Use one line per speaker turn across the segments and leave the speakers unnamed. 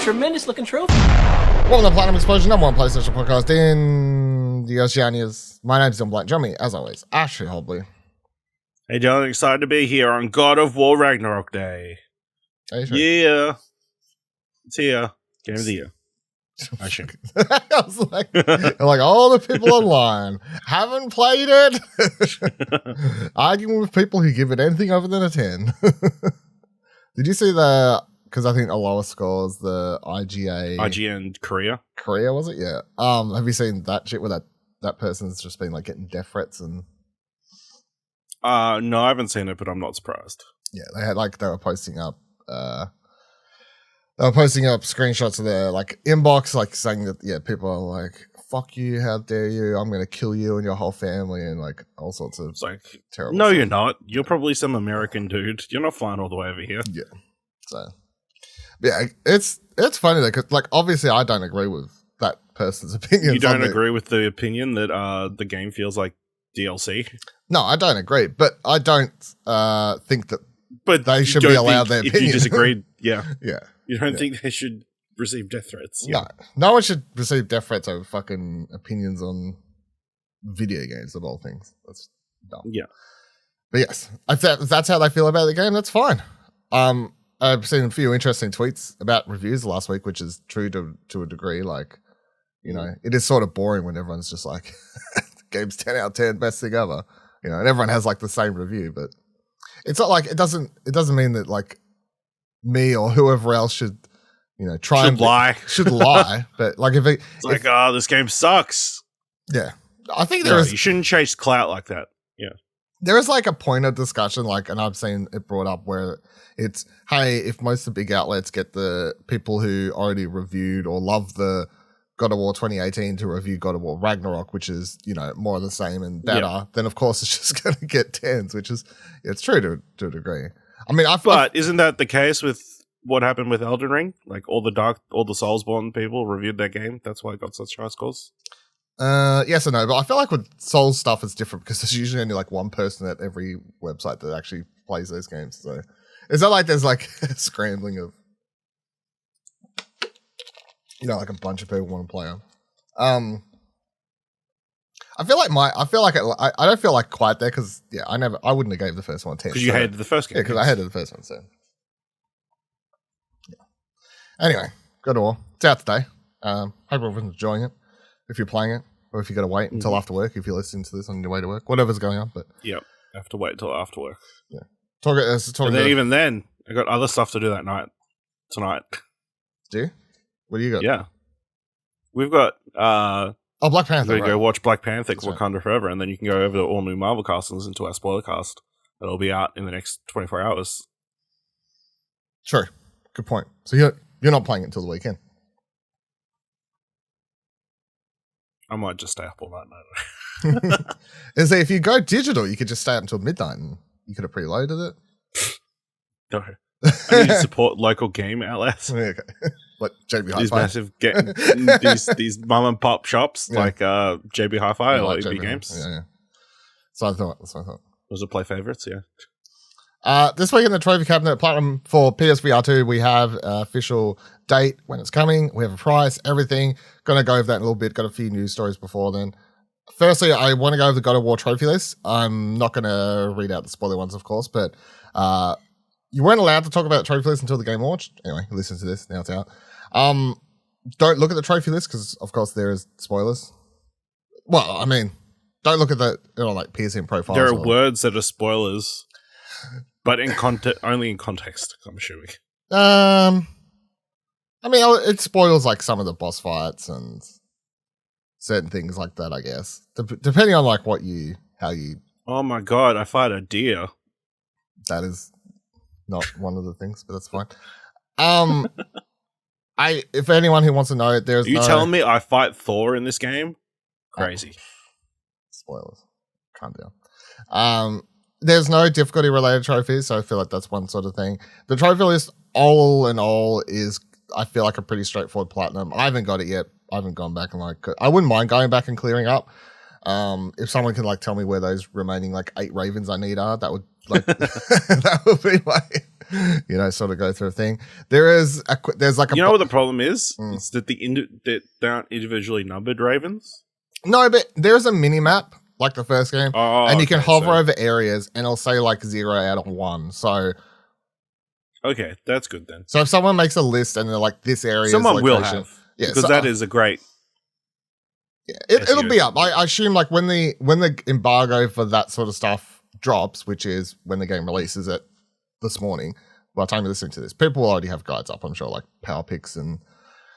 tremendous looking trophy.
Welcome to Platinum Explosion, number one PlayStation podcast in the Oceanias. My name's John Black. Join me, as always, Ashley Hobley.
Hey John, excited to be here on God of War Ragnarok Day.
Are you sure?
Yeah. It's here. Game of the year. I should.
I was like, all the people online haven't played it. Arguing with people who give it anything other than a 10. Did you see because I think the lowest score is the
IGN Korea.
Korea, was it? Yeah. Have you seen that shit where that person's just been like getting death threats and...
No, I haven't seen it, but I'm not surprised.
Yeah, they were posting up screenshots of their like inbox, like saying that people are like, "Fuck you, how dare you? I'm gonna kill you and your whole family," and like all sorts of terrible.
No,
stuff.
you're not. You're probably some American dude. You're not flying all the way over here.
Yeah. So, yeah, it's funny though, because like obviously I don't agree with that person's opinion.
You don't agree with the opinion that the game feels like DLC?
No, I don't agree, but I don't think that.
But
they should be allowed their opinion.
If you disagreed, yeah.
Yeah.
You don't think they should receive death threats?
Yeah. No one should receive death threats over fucking opinions on video games of all things. That's dumb.
Yeah.
But yes, if that's how they feel about the game, that's fine. I've seen a few interesting tweets about reviews last week, which is true to a degree. Like, it is sort of boring when everyone's just like, the game's 10 out of 10, best thing ever. And everyone has like the same review, but it's not like it doesn't mean that like me or whoever else should lie. But like
this game sucks.
Yeah, I think
you shouldn't chase clout like that. Yeah,
there is like a point of discussion, and I've seen it brought up where it's, hey, if most of the big outlets get the people who already reviewed or love the God of War 2018 to review God of War Ragnarok, which is, more of the same and better, then of course it's just going to get 10s, which is, it's true to a degree. I mean,
but isn't that the case with what happened with Elden Ring? Like all the Soulsborne people reviewed their game. That's why it got such high scores.
Yes and no, but I feel like with Souls stuff it's different because there's usually only like one person at every website that actually plays those games. So it's not like there's like a scrambling of, like a bunch of people want to play them. I don't feel like quite there because I wouldn't have gave the first one 10
because you hated the first game.
Yeah, because I hated the first one. So yeah. Anyway, God of War. It's out today. Hope everyone's enjoying it. If you're playing it, or if you got to wait until after work, if you're listening to this on your way to work, whatever's going on. But
yeah, I have to wait until after work.
Yeah,
even then, I got other stuff to do that night. Tonight.
Do you? What do you got?
Yeah. We've got
Black Panther.
Go watch Black Panther, Wakanda Forever, and then you can go over the all new Marvel cast and listen to our spoiler cast. That'll be out in the next 24 hours.
True. Good point. So you're not playing it until the weekend.
I might just stay up all night.
And so if you go digital, you could just stay up until midnight and you could have preloaded it.
No. I need to support local game outlets.
Okay. Like JB Hi-Fi.
These massive these mum and pop shops like JB Hi-Fi or EB Games.
Yeah. So I thought.
Those are play favorites, yeah.
This week in the Trophy Cabinet Platinum for PSVR2, we have an official date when it's coming. We have a price, everything. Going to go over that in a little bit. Got a few news stories before then. Firstly, I want to go over the God of War trophy list. I'm not going to read out the spoiler ones, of course, but you weren't allowed to talk about the trophy list until the game launched. Anyway, listen to this. Now it's out. Don't look at the trophy list because, of course, there is spoilers. Well, I mean, don't look at the like PSN profiles.
There are words that are spoilers, but only in context. I'm assuming.
I mean, it spoils like some of the boss fights and certain things like that. I guess depending on like how you.
Oh my god! I fight a deer.
That is not one of the things, but that's fine. If anyone who wants to know, there's.
Are you telling me I fight Thor in this game? Crazy.
Spoilers. Calm down. There's no difficulty related trophies, so I feel like that's one sort of thing. The trophy list, all in all, is I feel like a pretty straightforward platinum. I haven't got it yet. I haven't gone back and I wouldn't mind going back and clearing up. If someone can tell me where those remaining 8 ravens I need are, that would that would be sort of go through a thing. There's like a
You know what the problem is?
Mm.
It's that that they aren't individually numbered ravens.
No, but there's a mini map like the first game, and you can hover over areas, and it'll say like 0 out of 1. So,
okay, that's good then.
So if someone makes a list and they're like, this area,
someone will have, because that is a great.
Yeah, it'll be up. I assume like when the embargo for that sort of stuff drops, which is when the game releases it this morning. By the time you're listening to this, people will already have guides up, I'm sure, like PowerPix and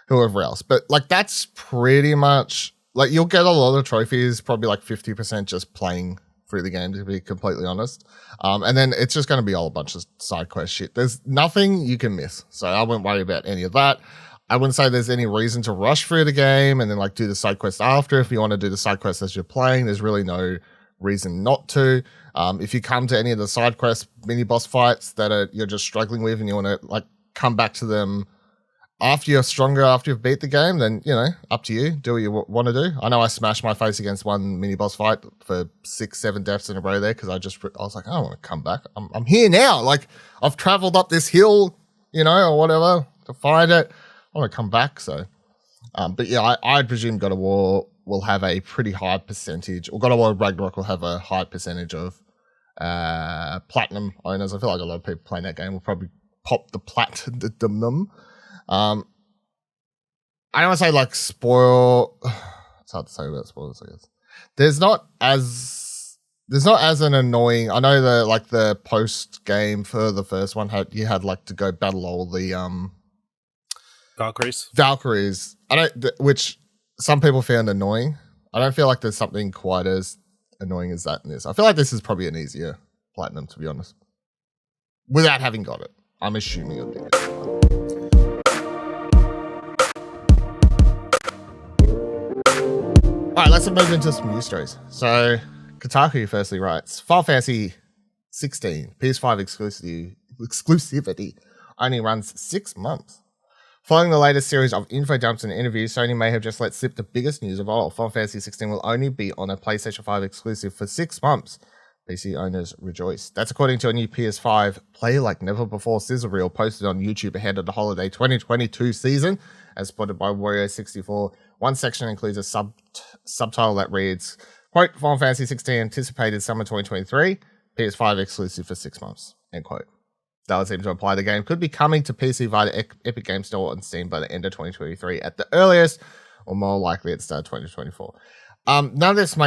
whoever else. But like that's pretty much like you'll get a lot of trophies, probably like 50% just playing through the game, to be completely honest. And then it's just going to be all a bunch of side quest shit. There's nothing you can miss, so I wouldn't worry about any of that. I wouldn't say there's any reason to rush through the game and then like do the side quest after. If you want to do the side quest as you're playing, there's really no reason not to. If you come to any of the side quest mini boss fights that you're just struggling with and you want to like come back to them after you're stronger, after you've beat the game, then, up to you. Do what you want to do. I know I smashed my face against one mini boss fight for 6-7 deaths in a row there because I was like, I don't want to come back. I'm here now. Like, I've traveled up this hill, or whatever to find it. I want to come back. So, but yeah, I presume God of War will have a pretty high percentage, or God of War Ragnarok will have a high percentage of platinum owners. I feel like a lot of people playing that game will probably pop the platinum. I don't want to say like spoil. It's hard to say about spoilers, I guess. There's not as an annoying. I know the post game for the first one you had like to go battle all the Valkyries. Which some people found annoying. I don't feel like there's something quite as annoying as that in this. I feel like this is probably an easier platinum, to be honest. Without having got it, I'm assuming it'll be good. All right, let's move into some news stories. So, Kotaku firstly writes, Final Fantasy 16 PS5 exclusivity only runs 6 months. Following the latest series of info dumps and interviews, Sony may have just let slip the biggest news of all. Final Fantasy 16 will only be on a PlayStation 5 exclusive for 6 months. PC owners rejoice. That's according to a new PS5 Play Like Never Before sizzle reel posted on YouTube ahead of the holiday 2022 season, as spotted by Wario64. One section includes a subtitle that reads, quote, Final Fantasy 16 anticipated summer 2023, PS5 exclusive for 6 months, end quote. That would seem to imply the game could be coming to PC via the Epic Games Store on Steam by the end of 2023 at the earliest, or more likely at the start of 2024. None of this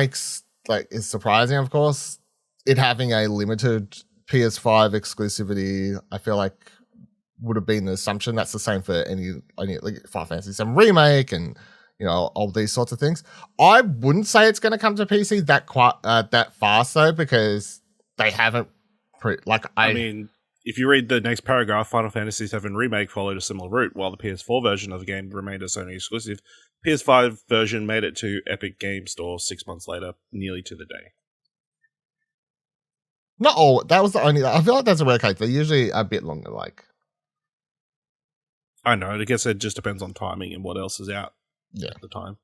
is surprising, of course. It having a limited PS5 exclusivity, I feel like would have been the assumption. That's the same for any like Final Fantasy 7 remake and all these sorts of things. I wouldn't say it's going to come to PC that fast though, because they haven't. I
mean, if you read the next paragraph, Final Fantasy VII Remake followed a similar route. While the PS4 version of the game remained a Sony exclusive, PS5 version made it to Epic Games Store 6 months later, nearly to the day.
Not all. That was the only. I feel like that's a rare case. They're usually a bit longer.
I know. I guess it just depends on timing and what else is out at the time.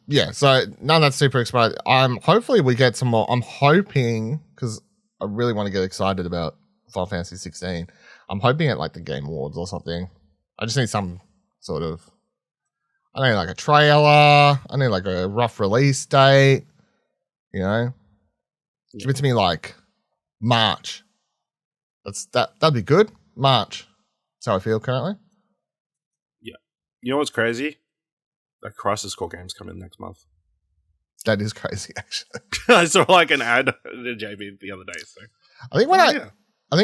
Yeah. So none of that's super exciting. Hopefully we get some more. I'm hoping, because I really want to get excited about Final Fantasy 16. I'm hoping at like the Game Awards or something. I just need some sort of. I need like a trailer. I need like a rough release date. Give it to me like March. That'd be good. March. That's how I feel currently.
Yeah. You know what's crazy? That Crisis Core game's coming next month.
That is crazy, actually.
I saw like an ad to JB the other day. So
I think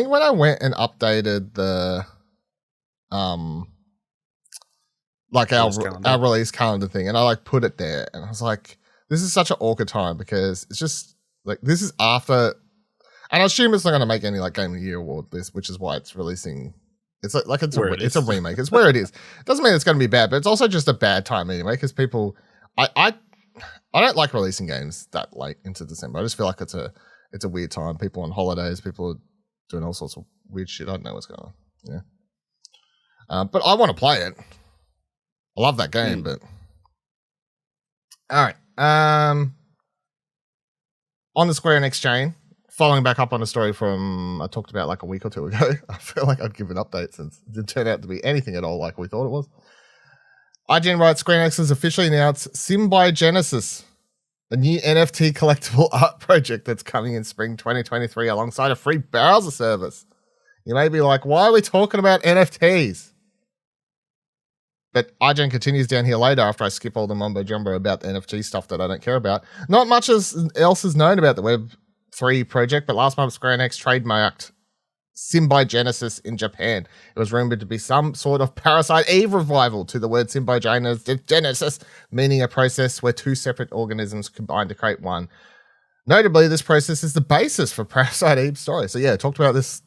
when I went and updated the our release calendar thing, and I like put it there, and I was like, this is such an awkward time because it's just like this is after, and I assume it's not going to make any like Game of the Year award list, which is why it's releasing. It's it's a remake. It's where it is. It doesn't mean it's going to be bad, but it's also just a bad time anyway because people, I don't like releasing games that late into December. I just feel like it's a weird time. People on holidays, people are doing all sorts of weird shit. I don't know what's going on. Yeah. But I want to play it. I love that game, but all right. On the Square Enix chain, following back up on a story from I talked about like a week or two ago. I feel like I'd give an update since it didn't turn out to be anything at all like we thought it was. IGN writes, Square Enix has officially announced Symbiogenesis, a new NFT collectible art project that's coming in spring 2023 alongside a free browser service. You may be like, why are we talking about NFTs? But IGN continues down here later after I skip all the mumbo jumbo about the NFT stuff that I don't care about. Not much else is known about the Web3 project, but last month Square Enix trademarked Symbiogenesis in Japan. It was rumored to be some sort of Parasite Eve revival to the word Symbiogenesis, meaning a process where two separate organisms combine to create one. Notably, this process is the basis for Parasite Eve's story. So yeah, talked about this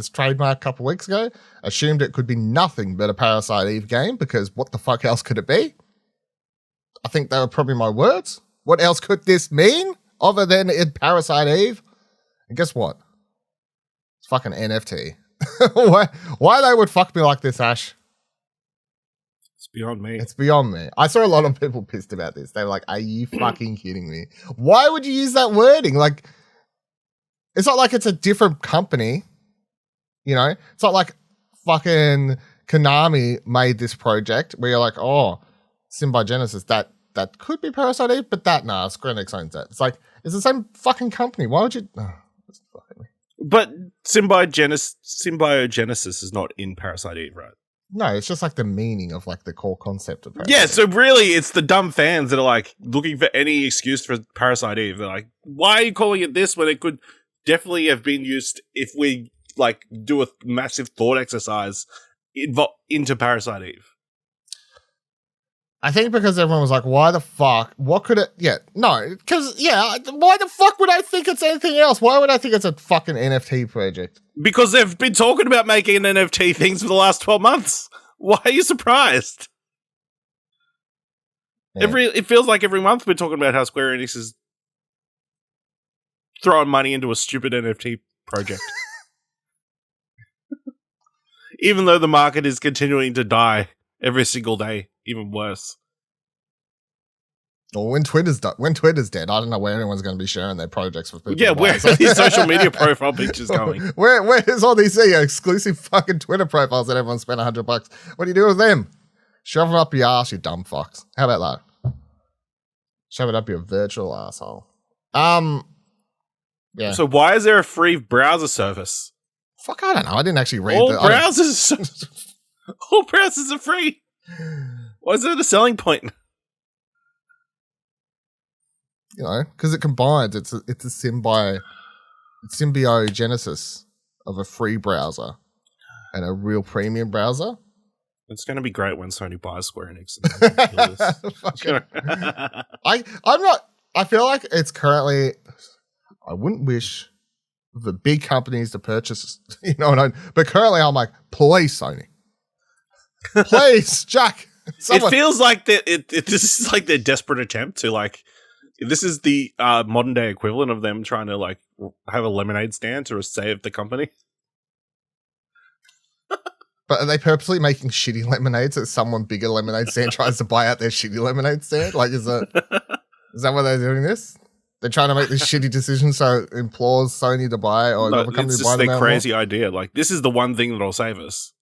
trademark a couple of weeks ago. Assumed it could be nothing but a Parasite Eve game because what the fuck else could it be? I think they were probably my words. What else could this mean other than Parasite Eve? And guess what? It's fucking NFT. Why they would fuck me like this, Ash?
It's beyond me.
It's beyond me. I saw a lot of people pissed about this. They were like, are you fucking kidding me? Why would you use that wording? Like, it's not like it's a different company. You know? It's not like fucking Konami made this project where you're like, oh, Symbiogenesis, that could be Parasite Eve, but Square Enix owns that. It's like, it's the same fucking company. Why would you... Oh, that's fucking me.
But Symbiogenesis is not in Parasite Eve, right?
No, it's just like the meaning of like the core concept of Parasite
Yeah,
Eve.
so really it's the dumb fans that are like looking for any excuse for Parasite Eve. They're like, why are you calling it this when it could definitely have been used if we like do a massive thought exercise into Parasite Eve?
I think because everyone was like, why the fuck? What could it... Yeah, no, because, yeah, why the fuck would I think it's anything else? Why would I think it's a fucking NFT project?
Because they've been talking about making NFT things for the last 12 months. Why are you surprised?
Yeah.
It feels like every month we're talking about how Square Enix is throwing money into a stupid NFT project. Even though the market is continuing to die every single day, even worse.
Well, when Twitter's dead, I don't know where anyone's going to be sharing their projects with people.
Yeah, where are these social media profile pictures going?
Where's all these exclusive fucking Twitter profiles that everyone spent $100? What do you do with them? Shove them up your ass, you dumb fucks. How about that? Shove it up your virtual asshole. Yeah.
So why is there a free browser service?
Fuck, I don't know. I didn't actually read
all browsers are free. Why is that a selling point?
You know, because it combines. It's a symbiogenesis of a free browser and a real premium browser.
It's going to be great when Sony buys Square Enix.
I feel like it's currently. I wouldn't wish the big companies to purchase. You know what I mean? But currently, I'm like, please, Sony, please, Jack. Someone.
It feels like that. This is like their desperate attempt to like. This is the modern day equivalent of them trying to like have a lemonade stand to save the company.
But are they purposely making shitty lemonades that someone bigger lemonade stand tries to buy out their shitty lemonade stand? Like, is that why they're doing this? They're trying to make this shitty decision so it implores Sony to buy or another company to buy them.
It's just their crazy idea. Like, this is the one thing that'll save us.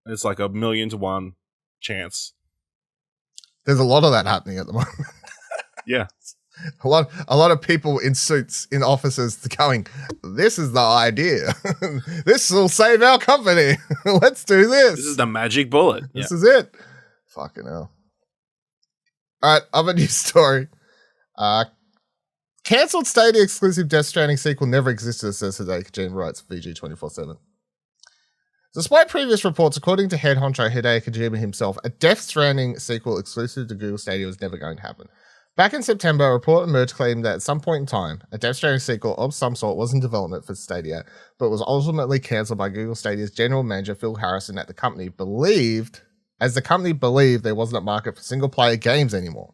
It's like 1,000,000 to 1 chance.
There's a lot of that happening at the moment.
Yeah.
A lot of people in suits in offices going, this is the idea. This will save our company. Let's do this.
This is the magic bullet.
This is it. Fucking hell. All right, other news story. Cancelled Stadia exclusive Death Stranding sequel never existed, says today, Kojima writes VG247. Despite previous reports, according to head honcho Hideo Kojima himself, a Death Stranding sequel exclusive to Google Stadia was never going to happen. Back in September, a report emerged claiming that at some point in time, a Death Stranding sequel of some sort was in development for Stadia, but was ultimately cancelled by Google Stadia's general manager Phil Harrison as the company believed there wasn't a market for single-player games anymore.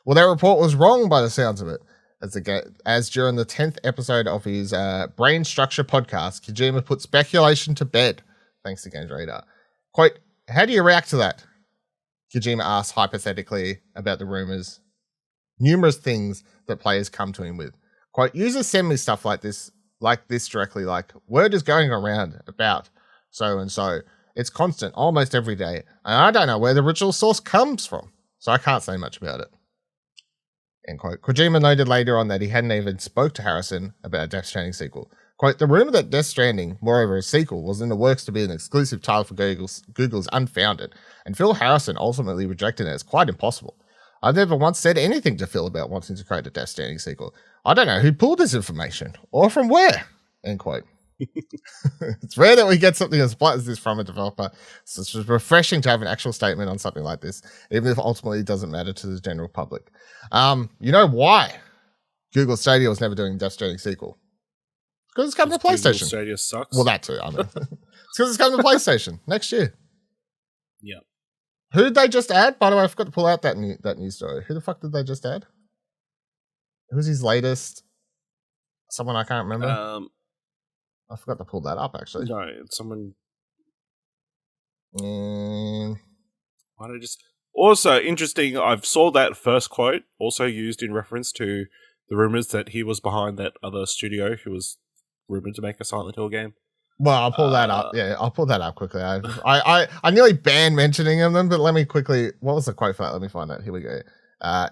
Well, their report was wrong by the sounds of it, as during the 10th episode of his Brain Structure podcast, Kojima put speculation to bed, thanks to Games Radar. Quote, how do you react to that? Kojima asked hypothetically about the numerous things that players come to him with. Quote, users send me stuff like this directly, like, word is going around about so-and-so. It's constant, almost every day. And I don't know where the original source comes from, so I can't say much about it. End quote. Kojima noted later on that he hadn't even spoke to Harrison about a Death Stranding sequel. Quote, the rumor that Death Stranding, moreover a sequel, was in the works to be an exclusive title for Google's unfounded, and Phil Harrison ultimately rejected it as quite impossible. I've never once said anything to Phil about wanting to create a Death Stranding sequel. I don't know who pulled this information, or from where, end quote. It's rare that we get something as blunt as this from a developer, so it's just refreshing to have an actual statement on something like this, even if ultimately it doesn't matter to the general public. You know why Google Stadia was never doing Death Stranding sequel? Because it's coming to PlayStation.
Google Stadia sucks.
Well, that too, I mean. It's because it's coming to PlayStation next year.
Yeah.
Who did they just add? By the way, I forgot to pull out that news story. Who the fuck did they just add? Who's his latest? Someone I can't remember. I forgot to pull that up, actually.
No, it's someone. Why don't I just? Also, interesting. I saw that first quote also used in reference to the rumors that he was behind that other studio who was rumored to make a Silent Hill game.
Well, I'll pull that up. Yeah, I'll pull that up quickly. I nearly banned mentioning them, but let me quickly. What was the quote for that? Let me find that. Here we go.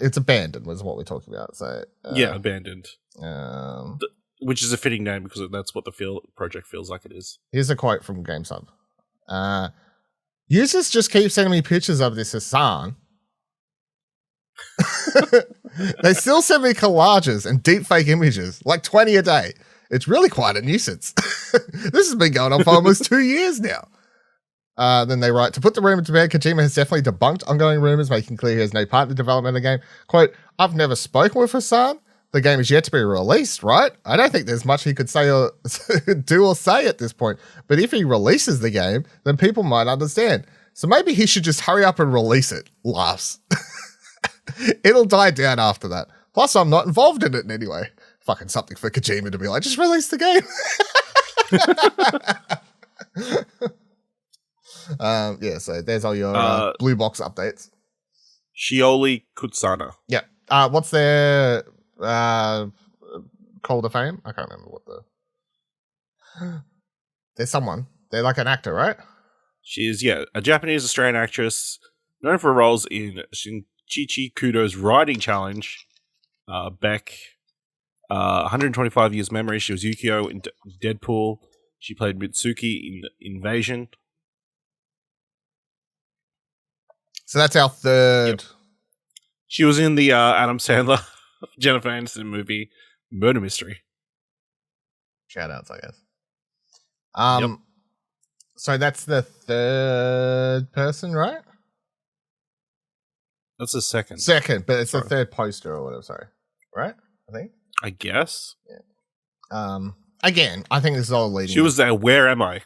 It's abandoned was what we're talking about. So
yeah, abandoned. Which is a fitting name because that's what the project feels like it is.
Here's a quote from GameSub. Users just keep sending me pictures of this Hassan. They still send me collages and deepfake images, like 20 a day. It's really quite a nuisance. This has been going on for almost 2 years now. Then they write, to put the rumor to bed, Kojima has definitely debunked ongoing rumors, making clear he has no part in the development of the game. Quote, I've never spoken with Hassan. The game is yet to be released, right? I don't think there's much he could say or do or say at this point. But if he releases the game, then people might understand. So maybe he should just hurry up and release it. Laughs. It'll die down after that. Plus, I'm not involved in it in any way. Fucking something for Kojima to be like, just release the game. Yeah, so there's all your blue box updates.
Shioli Kutsana.
Yeah. What's their Call to Fame? I can't remember what the... There's someone. They're like an actor, right?
She is, yeah, a Japanese-Australian actress known for roles in Shinchichi Kudo's Writing Challenge, Beck, 125 Years Memory. She was Yukio in Deadpool. She played Mitsuki in Invasion.
So that's our third.
Yep. She was in the Adam Sandler, Jennifer Aniston movie, Murder Mystery.
Shout outs, I guess. Yep. So that's the third person, right?
That's the second.
Second, but it's the third poster or whatever, sorry. Right? I think?
I guess.
Yeah. Again, I think this is all leading.
She was there, Where Am I?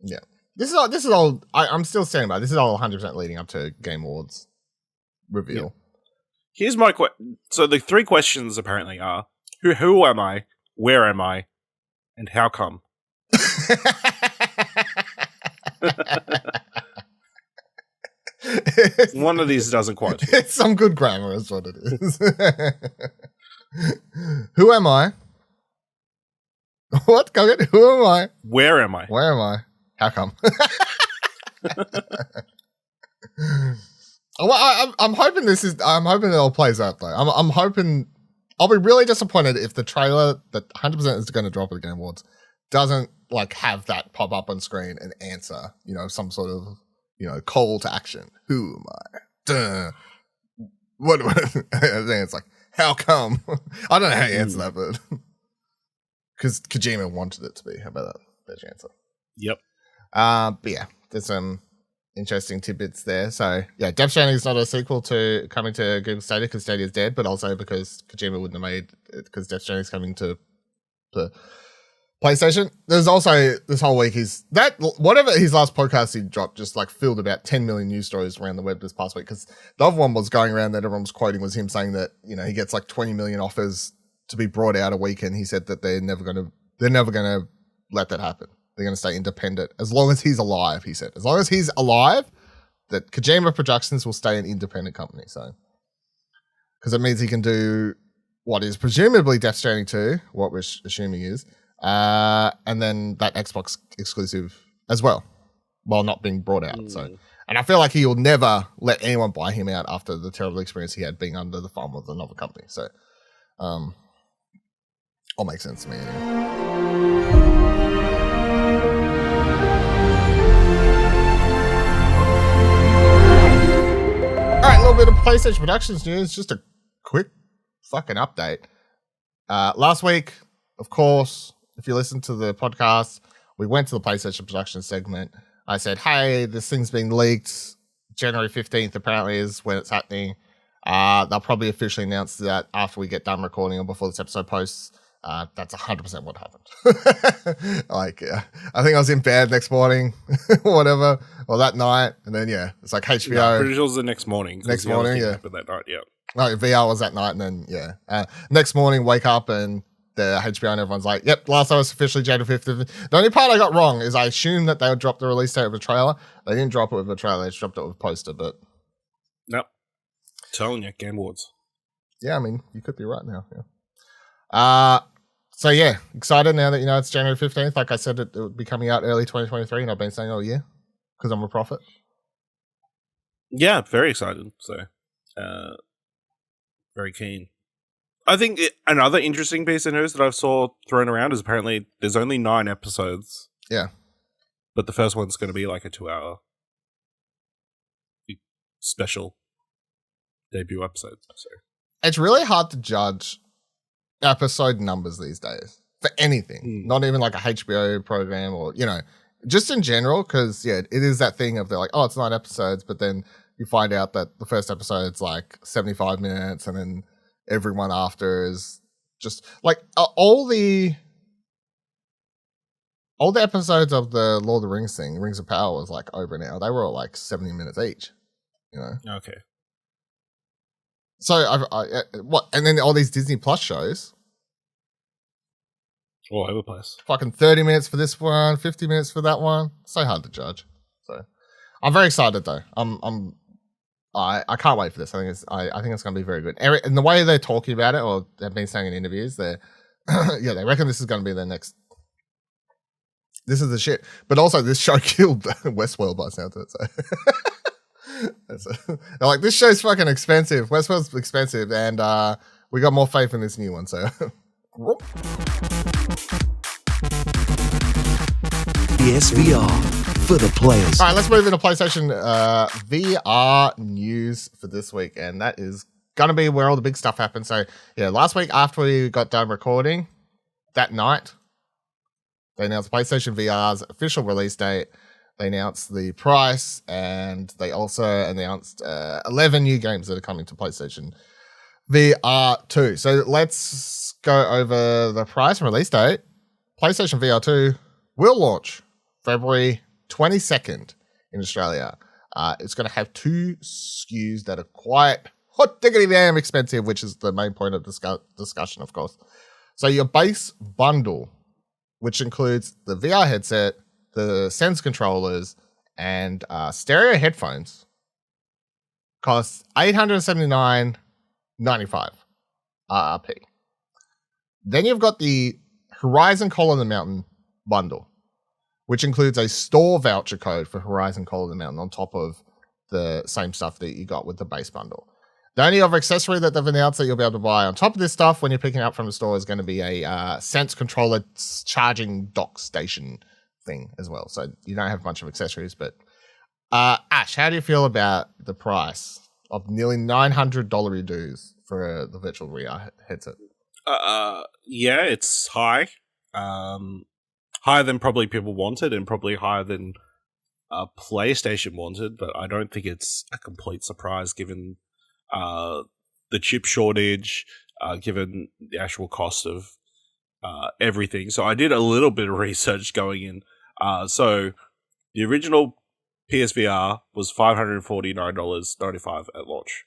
Yeah. This is all I'm still standing by. This is all 100% leading up to Game Awards reveal.
Yeah. Here's my question. So the three questions apparently are, who am I? Where am I? And how come? One of these doesn't quite fit.
It's some good grammar is what it is. Who am I? What? Go get. Who am I?
Where am I?
Where am I? How come? I'm hoping I'm hoping it all plays out though. I'm hoping I'll be really disappointed if the trailer that 100% is going to drop at the Game Awards doesn't like have that pop up on screen and answer, some sort of, call to action. Who am I? Duh. What? And then it's like, how come? I don't know how you answer that, but because Kojima wanted it to be. How about that? There's your answer.
Yep.
But yeah, there's some interesting tidbits there. So yeah, Death Stranding is not a sequel to coming to Google Stadia because Stadia is dead, but also because Kojima wouldn't have made it because Death Stranding is coming to PlayStation. There's also this whole week whatever his last podcast he dropped just like filled about 10 million news stories around the web this past week because the other one was going around that everyone was quoting was him saying that he gets like 20 million offers to be brought out a week, and he said that they're never gonna let that happen. They're going to stay independent as long as he's alive, he said. As long as he's alive, that Kojima Productions will stay an independent company. So, because it means he can do what is presumably Death Stranding 2, what we're assuming is, and then that Xbox exclusive as well, while not being brought out. So, and I feel like he will never let anyone buy him out after the terrible experience he had being under the thumb of another company. So, all makes sense to me anyway. All right, a little bit of PlayStation Productions news. Just a quick fucking update. Last week, of course, if you listen to the podcast, we went to the PlayStation Productions segment. I said, hey, this thing's been leaked. January 15th apparently is when it's happening. They'll probably officially announce that after we get done recording or before this episode posts. That's 100% what happened. I think I was in bed next morning, whatever, or that night, and then it's like HBO.
No, pretty sure it was the next morning.
Next morning,
happened that night, yeah.
No, VR was that night, and then next morning, wake up and the HBO and everyone's like, "Yep, Last of Us officially January 5th." The only part I got wrong is I assumed that they would drop the release date of a trailer. They didn't drop it with a trailer; they just dropped it with a poster. But
nope, telling you, Game Awards.
Yeah, I mean, you could be right now. Yeah. So excited now that it's January 15th. Like I said, it would be coming out early 2023, and I've been saying all year because I'm a prophet.
Yeah, very excited. So, very keen. I think another interesting piece of news that I saw thrown around is apparently there's only 9 episodes.
Yeah.
But the first one's going to be like a 2-hour special debut episode. So
it's really hard to judge episode numbers these days for anything, not even like a HBO program or, just in general. Cause it is that thing of they're like, oh, it's 9 episodes, but then you find out that the first episode's like 75 minutes and then everyone after is just like all the episodes of the Lord of the Rings thing, Rings of Power was like over an hour. They were all like 70 minutes each,
Okay.
So and then all these Disney Plus shows,
all over the place.
Fucking 30 minutes for this one, 50 minutes for that one. So hard to judge. So I'm very excited though. I can't wait for this. I think it's going to be very good. And the way they're talking about it, or they've been saying in interviews, they reckon this is going to be their next. This is the shit. But also, this show killed Westworld by the sound of it. So they're like, this show's fucking expensive. Westworld's expensive, and we got more faith in this new one. So.
PSVR for the players.
All right, let's move into PlayStation VR news for this week, and that is gonna be where all the big stuff happens. So last week after we got done recording, that night they announced PlayStation VR's official release date. They announced the price, and they also announced 11 new games that are coming to PlayStation VR2. So let's go over the price and release date. PlayStation VR2 will launch February 22nd in Australia. It's going to have 2 SKUs that are quite hot diggity damn expensive, which is the main point of discussion, of course. So your base bundle, which includes the VR headset, the Sense controllers, and stereo headphones, costs $879.95 RRP. Then you've got the Horizon Call of the Mountain bundle, which includes a store voucher code for Horizon Call of the Mountain on top of the same stuff that you got with the base bundle. The only other accessory that they've announced that you'll be able to buy on top of this stuff when you're picking it up from the store is going to be a Sense controller charging dock station thing as well. So you don't have a bunch of accessories, but Ash, how do you feel about the price of nearly $900 dues for the virtual VR headset?
Yeah, it's high. Higher than probably people wanted, and probably higher than PlayStation wanted, but I don't think it's a complete surprise given the chip shortage, given the actual cost of everything. So I did a little bit of research going in. So the original PSVR was $549.95 at launch.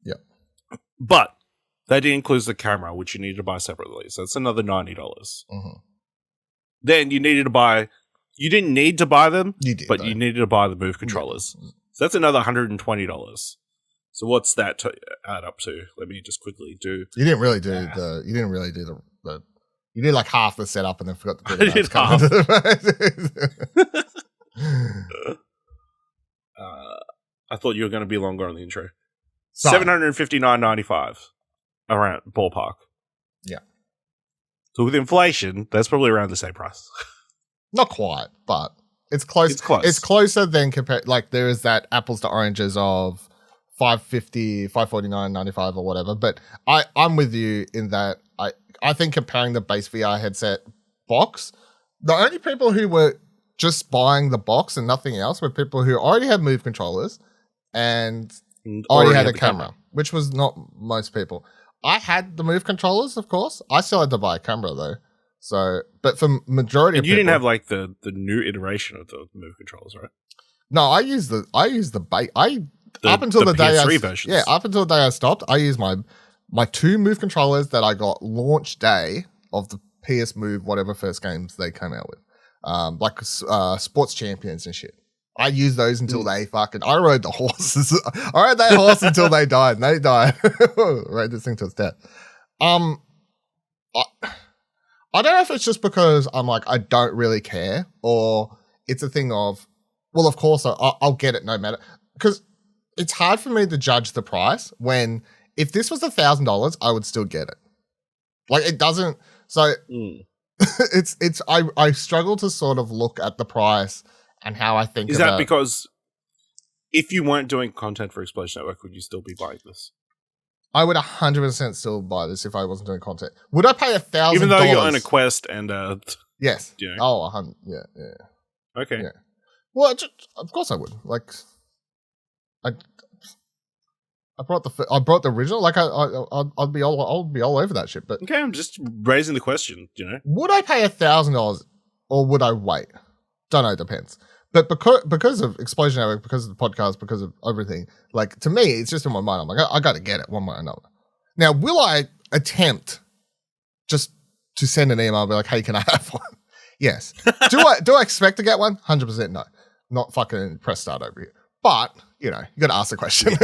Yep.
But that didn't include the camera, which you needed to buy separately. So it's another $90.
Mm-hmm.
Then you needed to buy... You didn't need to buy them,
you did,
but you needed to buy the Move controllers.
Mm-hmm.
So that's another $120. So what's that add up to? Let me just quickly do.
You didn't really do
math.
the. You didn't really do the. You did like half the setup and then forgot to do
I did half. I thought you were going to be longer on the intro. $759.95 around ballpark.
Yeah.
So with inflation, that's probably around the same price.
Not quite, but it's close.
It's close.
It's closer than compared. Like there is that apples to oranges of $550, $549.95 or whatever. But I'm with you in that I think comparing the base VR headset box, the only people who were just buying the box and nothing else were people who already had Move controllers and already had a camera, which was not most people. I had the Move controllers, of course. I still had to buy a camera though. So, but for majority of people,
you didn't have like the new iteration of the Move controllers, right?
No, I used the base. Up until the day
PS3 versions.
Yeah, up until the day I stopped, I used my two Move controllers that I got launch day of the PS Move, whatever first games they came out with, like Sports Champions and shit. I used those until they fucking. I rode the horses. I rode that horse until they died. And they died. Rode this thing till its death. I don't know if it's just because I'm like I don't really care, or it's a thing of, well, of course I'll get it no matter, because it's hard for me to judge the price when if this was $1,000, I would still get it. Like it doesn't. So I struggle to sort of look at the price and how I think.
Is that because if you weren't doing content for Explosion Network, would you still be buying this?
I would 100% still buy this if I wasn't doing content. Would I pay $1,000?
Even though you own a Quest and
yes.
You know.
Oh, 100. Yeah.
Okay.
Yeah. Well, of course I would. Like, I brought the original. Like, I'll be all over that shit. But
okay, I'm just raising the question. You know,
would I pay $1,000 or would I wait? Don't know. Depends. But because of Explosion Network, because of the podcast, because of everything, like to me, it's just in my mind. I'm like, I got to get it one way or another. Now, will I attempt just to send an email and be like, hey, can I have one? Yes. Do I expect to get one? 100% no. Not fucking press start over here. But you know, you got to ask the question. you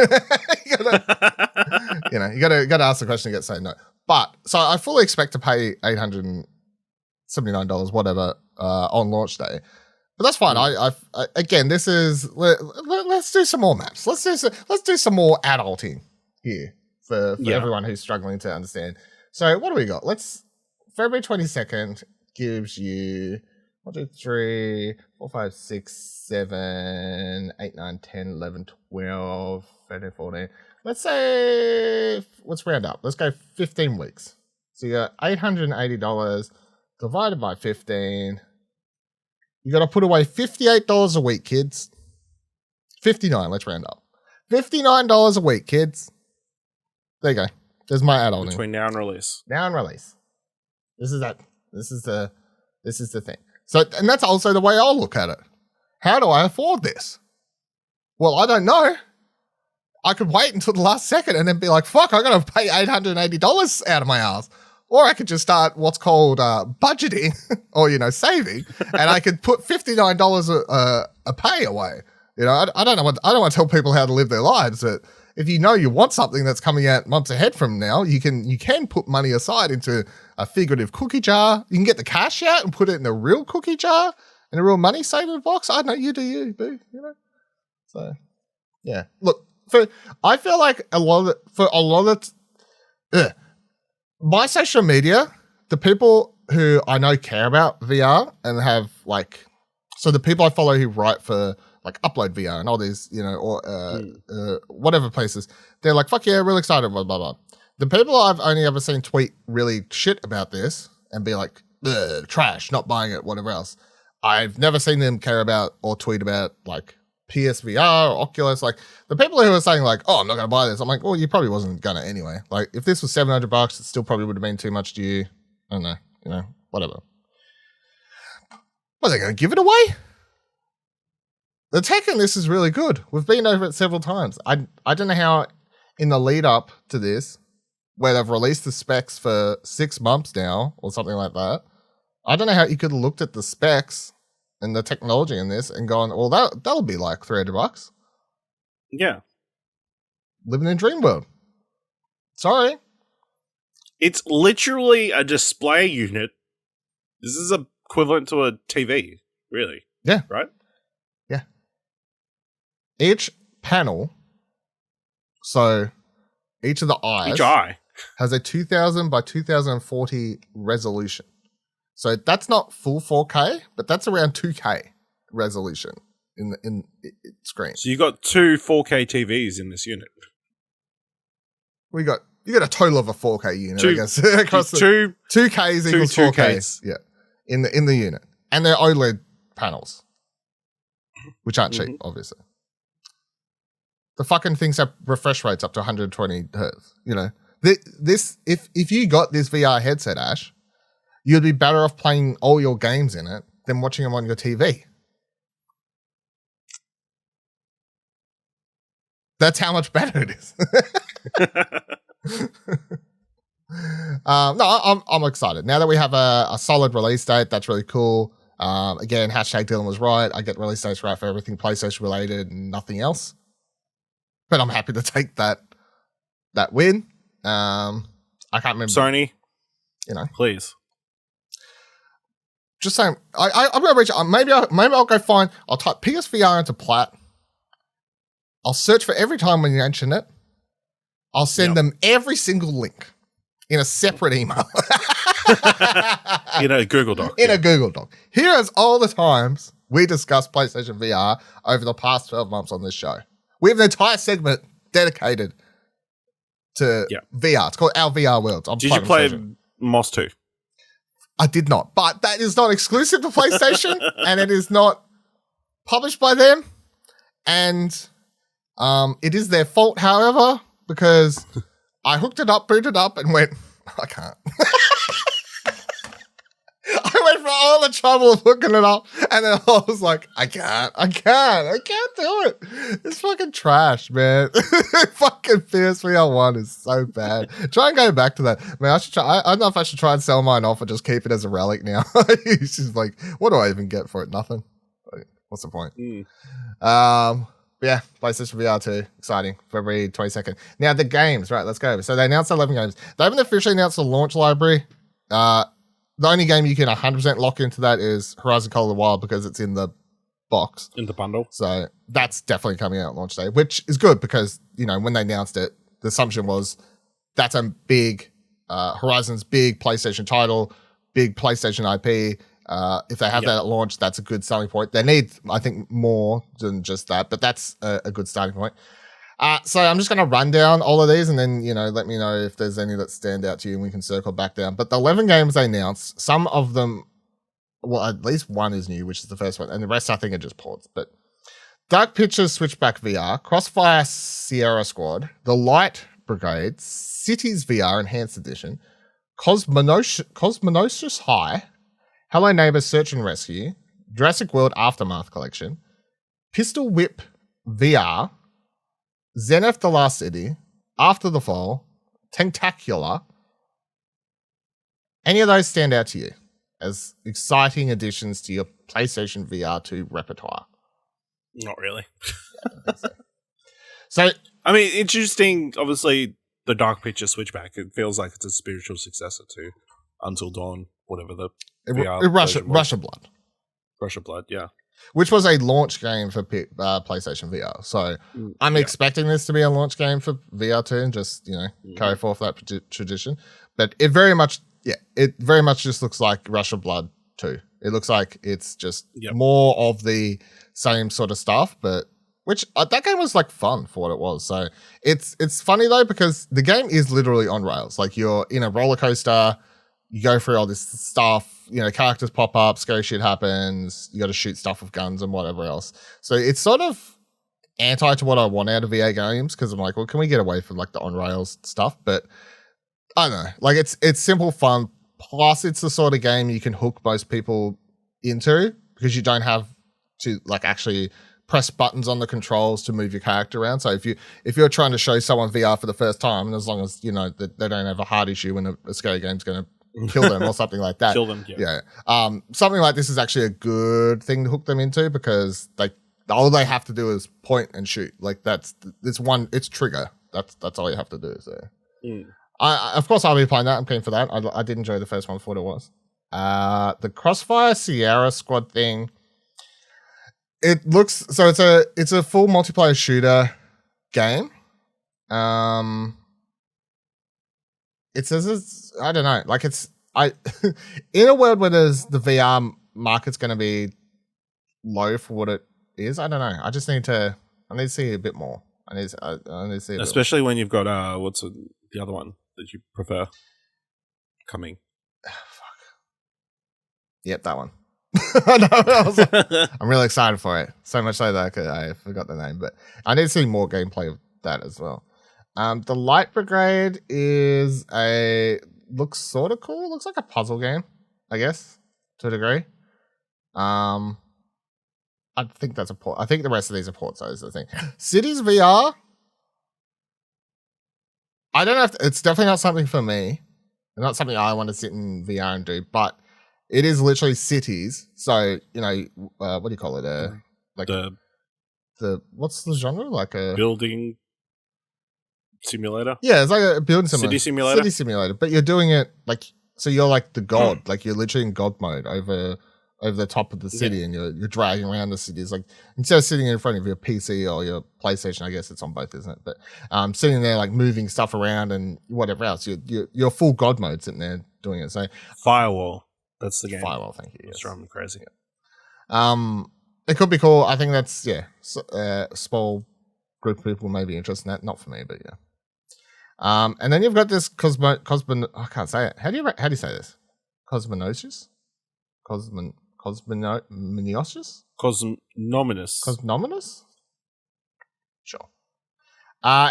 got to ask the question to get say no. But so I fully expect to pay $879, whatever, on launch day. But that's fine. I again, this is let's do some more maps. Let's do some more adulting here for everyone who's struggling to understand. So what do we got? February 22nd gives you 1, 2, 3, 4, 5, 6, 7, 8, 9, 10, 11, 12, 13, 14. Let's round up. Let's go 15 weeks. So you got $880 divided by 15. You got to put away $58 a week, kids. 59, let's round up. $59 a week, kids. There you go. There's my add-on.
Between now and release.
Now and release. This is the thing. So, and that's also the way I'll look at it. How do I afford this? Well, I don't know. I could wait until the last second and then be like, fuck, I'm going to pay $880 out of my ass. Or I could just start what's called budgeting or, saving, and I could put $59 a pay away. I don't want to tell people how to live their lives, but if you know you want something that's coming out months ahead from now, you can put money aside into a figurative cookie jar. You can get the cash out and put it in a real cookie jar, in a real money saving box. I don't know, you do you, boo, So, yeah. Look, I feel like a lot of my social media, the people who I know care about VR and have so the people I follow who write for Upload VR and all these, or whatever places, they're like, fuck yeah, really excited, blah, blah, blah. The people I've only ever seen tweet really shit about this and be like, trash, not buying it, whatever else. I've never seen them care about or tweet about PSVR or Oculus. The people who are saying oh, I'm not going to buy this. I'm like, well, you probably wasn't going to anyway. If this was $700, it still probably would have been too much to you. I don't know, whatever. What, are they going to give it away? The tech in this is really good. We've been over it several times. I don't know how in the lead up to this, where they've released the specs for 6 months now or something like that, I don't know how you could have looked at the specs and the technology in this and gone, well, that'll be $300.
Yeah.
living in dream world. Sorry.
It's literally a display unit. This is equivalent to a TV, really.
Yeah.
Right?
Yeah. Each panel, so each of the eyes
Each eye
has a 2000 by 2040 resolution. So that's not full 4K, but that's around 2K resolution in screen.
So you got 2 4K TVs in this unit.
You got a total of a 4K unit, I guess. Across
two
2Ks equals 4K.
2Ks.
Yeah. In the unit. And they're OLED panels. Which aren't cheap, obviously. The fucking things have refresh rates up to 120 hertz. You know. This if you got this VR headset, Ash, you'd be better off playing all your games in it than watching them on your TV. That's how much better it is. No, I'm excited. Now that we have a solid release date, that's really cool. Again, hashtag Dylan was right. I get release dates right for everything PlayStation related and nothing else. But I'm happy to take that win. I can't remember.
Sony,
you know,
please.
Just saying. I'm gonna reach. Maybe I'll go find. I'll type PSVR into Plat. I'll search for every time when you mention it. I'll send them every single link in a separate email.
In a Google Doc.
In a Google Doc. Here is all the times we discussed PlayStation VR over the past 12 months on this show. We have an entire segment dedicated to VR. It's called Our VR Worlds.
Did you play Moss 2?
I did not. But that is not exclusive to PlayStation and it is not published by them. And it is their fault, however, because I hooked it up, booted up, and went, I can't. I went for all the trouble of hooking it up, and then I was like, I can't do it. It's fucking trash, man. Fucking PSVR 1 is so bad. Try and go back to that. Man, I should try. I don't know if I should try and sell mine off or just keep it as a relic now. It's just like, what do I even get for it? Nothing. What's the point? Yeah, PlayStation VR 2, exciting, February 22nd. Now, the games, right, let's go. So they announced 11 games. They haven't officially announced the launch library. The only game you can 100% lock into that is Horizon Call of the Wild because it's in the box.
In the bundle.
So that's definitely coming out launch day, which is good because, you know, when they announced it, the assumption was that's a big, Horizon's big PlayStation title, big PlayStation IP. If they have that at launch, that's a good selling point. They need, I think, more than just that, but that's a good starting point. So I'm just going to run down all of these and then, you know, let me know if there's any that stand out to you and we can circle back down. But the 11 games they announced, some of them, well, at least one is new, which is the first one, and the rest I think are just ports. But Dark Pictures Switchback VR, Crossfire Sierra Squad, The Light Brigade, Cities VR Enhanced Edition, Cosmonosis High, Hello Neighbor Search and Rescue, Jurassic World Aftermath Collection, Pistol Whip VR, Zenith The Last City, After the Fall, Tentacular. Any of those stand out to you as exciting additions to your PlayStation VR 2 repertoire?
Not really.
So,
I mean, interesting, obviously, the Dark Picture Switchback. It feels like it's a spiritual successor to Until Dawn, whatever the VR
Rush of Blood.
Rush of Blood, yeah.
Which was a launch game for PlayStation VR. So I'm expecting this to be a launch game for VR 2 and just, you know, carry forth that tradition. But it very much just looks like Rush of Blood 2. It looks like it's just more of the same sort of stuff, but which that game was like fun for what it was. So it's funny though, because the game is literally on rails. Like you're in a roller coaster, you go through all this stuff, you know, characters pop up, scary shit happens, you got to shoot stuff with guns and whatever else. So it's sort of anti to what I want out of VR games, because I'm like, well, can we get away from like the on-rails stuff? But I don't know, like it's simple fun, plus it's the sort of game you can hook most people into because you don't have to like actually press buttons on the controls to move your character around. So if you're trying to show someone VR for the first time, and as long as, you know, that they don't have a heart issue when a scary game's going to kill them or something like that.
Kill them,
something like this is actually a good thing to hook them into because like all they have to do is point and shoot. Like it's trigger That's all you have to do. So,
Mm.
of course, I'll be playing that. I'm keen for that. I did enjoy the first one for what it was. The Crossfire Sierra Squad thing. It looks so. It's a full multiplayer shooter game. It says it's, I don't know, like in a world where there's the VR market's going to be low for what it is. I don't know. I need to see a bit more. I need to see
especially when you've got what's the other one that you prefer coming.
Fuck. Yep, that one. I know, I'm really excited for it. So much so that I forgot the name, but I need to see more gameplay of that as well. The Light Brigade looks sort of cool. It looks like a puzzle game, I guess, to a degree. I think that's a port. I think the rest of these are ports. So is the thing. Cities VR. I don't know if it's definitely not something for me. Not something I want to sit in VR and do, but it is literally cities. So what do you call it? Like the what's the genre? Like a
building simulator.
Yeah, it's like a building simulator.
City simulator.
But you're doing it like, so you're like the god, like you're literally in god mode over the top of the city, and you're dragging around the city. It's like, instead of sitting in front of your PC or your PlayStation, I guess it's on both, isn't it? But sitting there like moving stuff around and whatever else, you're full god mode sitting there doing it. So
Firewall, that's the game.
Firewall, thank you.
That's driving me crazy.
It could be cool. I think that's small group of people may be interested in that. Not for me, but yeah. And then you've got this I can't say it. How do you say this? Cosmonosis? Cosmonosis? Cosmonominous? Sure.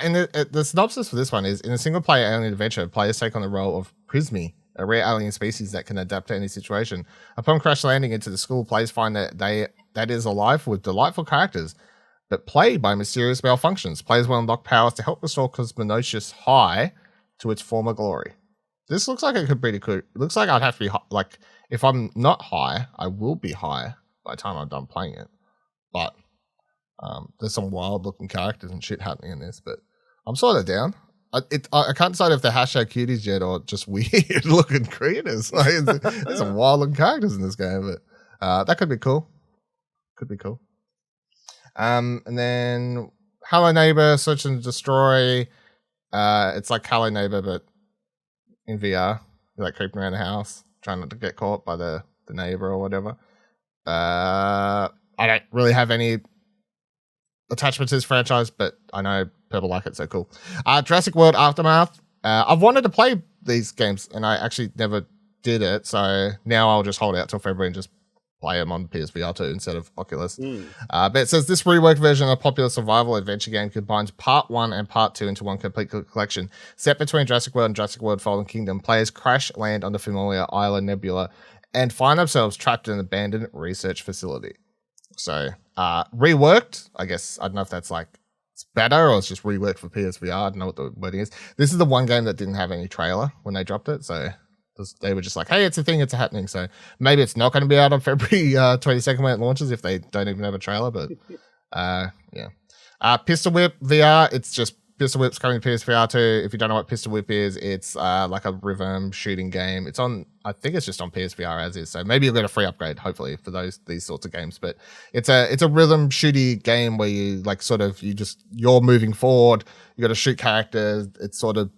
In the synopsis for this one is, in a single player alien adventure, players take on the role of Prismy, a rare alien species that can adapt to any situation. Upon crash landing into the school, players find that is alive with delightful characters, but plagued by mysterious malfunctions. Players will unlock powers to help restore Cosmonosis high to its former glory. This looks like it could be pretty cool. It looks like I'd have to be like, if I'm not high, I will be high by the time I'm done playing it. But there's some wild looking characters and shit happening in this, but I'm sort of down. I can't decide if they're hashtag cuties yet or just weird looking creators. Like, there's some wild looking characters in this game, but that could be cool. Could be cool. And then Hello Neighbor, Search and Destroy. It's like Hello Neighbor, but in VR. You're like creeping around the house, trying not to get caught by the neighbor or whatever. I don't really have any attachment to this franchise, but I know people like it, so cool. Jurassic World Aftermath. I've wanted to play these games, and I actually never did it, so now I'll just hold out till February and just play them on PSVR 2 instead of Oculus. But it says this reworked version of a popular survival adventure game combines Part 1 and Part 2 into one complete collection. Set between Jurassic World and Jurassic World Fallen Kingdom, players crash land on the familiar Isla Nebula and find themselves trapped in an abandoned research facility. So, reworked, I guess, I don't know if that's like, it's better or it's just reworked for PSVR. I don't know what the wording is. This is the one game that didn't have any trailer when they dropped it, so they were just like, hey, it's a thing, it's happening. So maybe it's not going to be out on February 22nd when it launches if they don't even have a trailer, but yeah. Pistol Whip VR, it's just Pistol Whip's coming to PSVR 2. If you don't know what Pistol Whip is, it's like a rhythm shooting game. It's on, I think it's just on PSVR as is. So maybe you'll get a free upgrade, hopefully, for these sorts of games. But it's a rhythm shooty game where you like you're moving forward. You got to shoot characters. It's sort of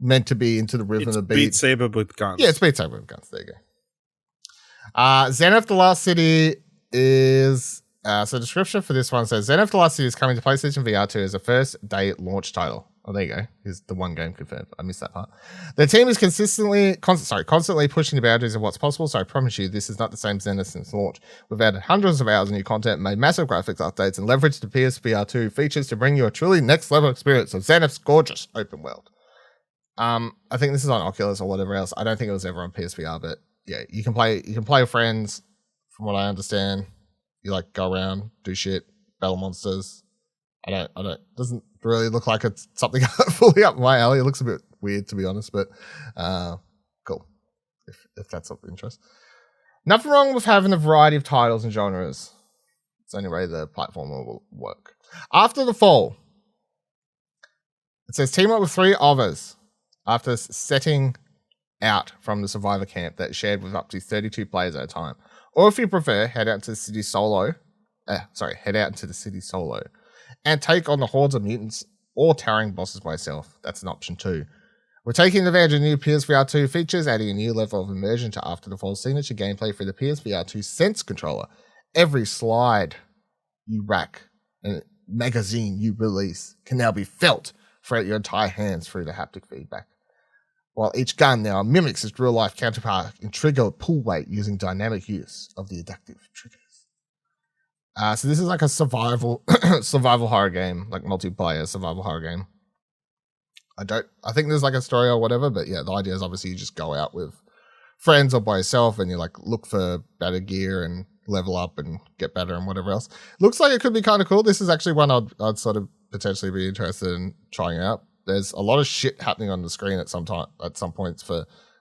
meant to be into the rhythm of the beat.
Beat Saber with guns.
Yeah, it's Beat Saber with guns. There you go. Xenoth The Last City is... so the description for this one says, Xenoth The Last City is coming to PlayStation VR 2 as a first-day launch title. Oh, there you go. Here's the one game confirmed. I missed that part. The team is constantly pushing the boundaries of what's possible, so I promise you this is not the same Xenoth since launch. We've added hundreds of hours of new content, made massive graphics updates, and leveraged the PSVR 2 features to bring you a truly next-level experience of Xenoth's gorgeous open world. I think this is on Oculus or whatever else. I don't think it was ever on PSVR, but yeah, you can play with friends, from what I understand. You like go around, do shit, battle monsters. I don't doesn't really look like it's something fully up my alley. It looks a bit weird, to be honest, but cool. If that's of interest. Nothing wrong with having a variety of titles and genres. It's the only way the platform will work. After the Fall. It says team up with 3 others after setting out from the survivor camp that is shared with up to 32 players at a time. Or if you prefer, head out into the city solo and take on the hordes of mutants or towering bosses by yourself. That's an option too. We're taking advantage of new PSVR2 features, adding a new level of immersion to After the Fall signature gameplay through the PSVR2 Sense controller. Every slide you rack and magazine you release can now be felt throughout your entire hands through the haptic feedback. While each gun now mimics its real-life counterpart in trigger pull weight using dynamic use of the adaptive triggers. So this is like a survival horror game, like multiplayer survival horror game. I think there's like a story or whatever, but yeah, the idea is obviously you just go out with friends or by yourself and you like look for better gear and level up and get better and whatever else. Looks like it could be kind of cool. This is actually one I'd sort of potentially be interested in trying out. There's a lot of shit happening on the screen at some points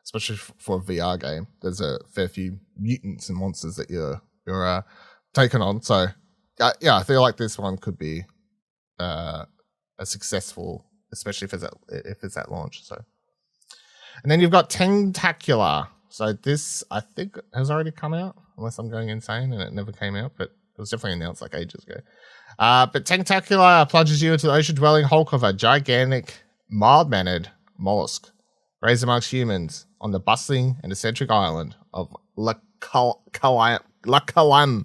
especially for a VR game. There's a fair few mutants and monsters that you're taking on. So yeah, I feel like this one could be a successful, especially if it's at launch. So, and then you've got Tentacular. So this I think has already come out, unless I'm going insane and it never came out, but it was definitely announced like ages ago. But Tentacular plunges you into the ocean-dwelling hulk of a gigantic, mild-mannered mollusk raised amongst humans on the bustling and eccentric island of La Calam.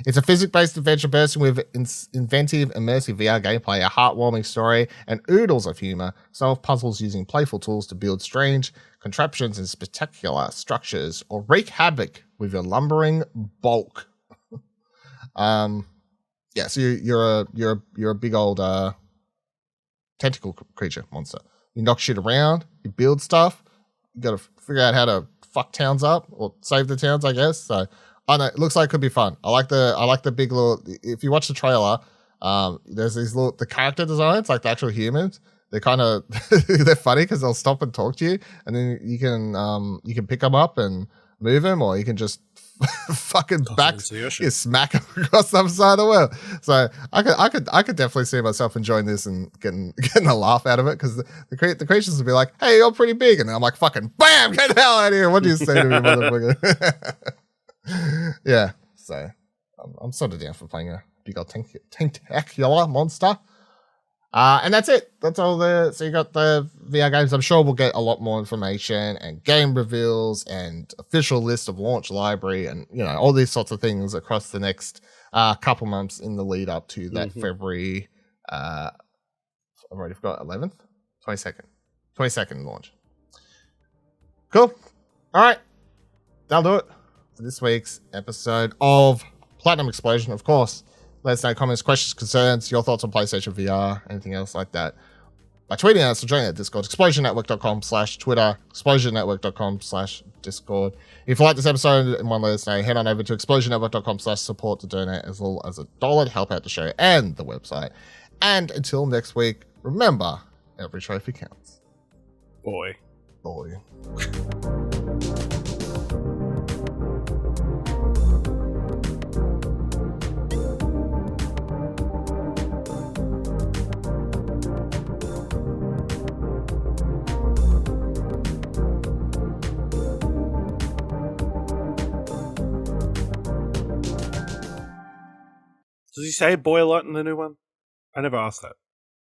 It's a physics-based adventure bursting with inventive, immersive VR gameplay, a heartwarming story, and oodles of humor. Solve puzzles using playful tools to build strange contraptions and spectacular structures, or wreak havoc with your lumbering bulk. Yeah, so you're a big old tentacle creature monster. You knock shit around, you build stuff. You got to figure out how to fuck towns up or save the towns, I guess. So I know it looks like it could be fun. I like the big little. If you watch the trailer, there's these the character designs, like the actual humans. They're kind of they're funny because they'll stop and talk to you, and then you can pick them up and move them, or you can just fucking smack them across the other side of the world. So I could definitely see myself enjoying this and getting a laugh out of it, because the creatures would be like, "Hey, you're pretty big," and I'm like, "Fucking bam, get the hell out of here! What do you say to me, motherfucker?" Yeah, so I'm sort of down for playing a big old tentacular monster. And that's it. That's all so you got the VR games. I'm sure we'll get a lot more information and game reveals and official list of launch library and, all these sorts of things across the next couple months in the lead up to that February, I've already forgot, 11th? 22nd launch. Cool. All right. That'll do it for this week's episode of Platinum Explosion. Of course, let us know comments, questions, concerns, your thoughts on PlayStation VR, anything else like that, by tweeting at us or joining at Discord, explosionnetwork.com/Twitter, explosionnetwork.com/Discord. If you like this episode and want to let us know, head on over to explosionnetwork.com/support to donate as little as $1 to help out the show and the website. And until next week, remember, every trophy counts.
Boy. Does he say boy a lot in the new one? I never asked that.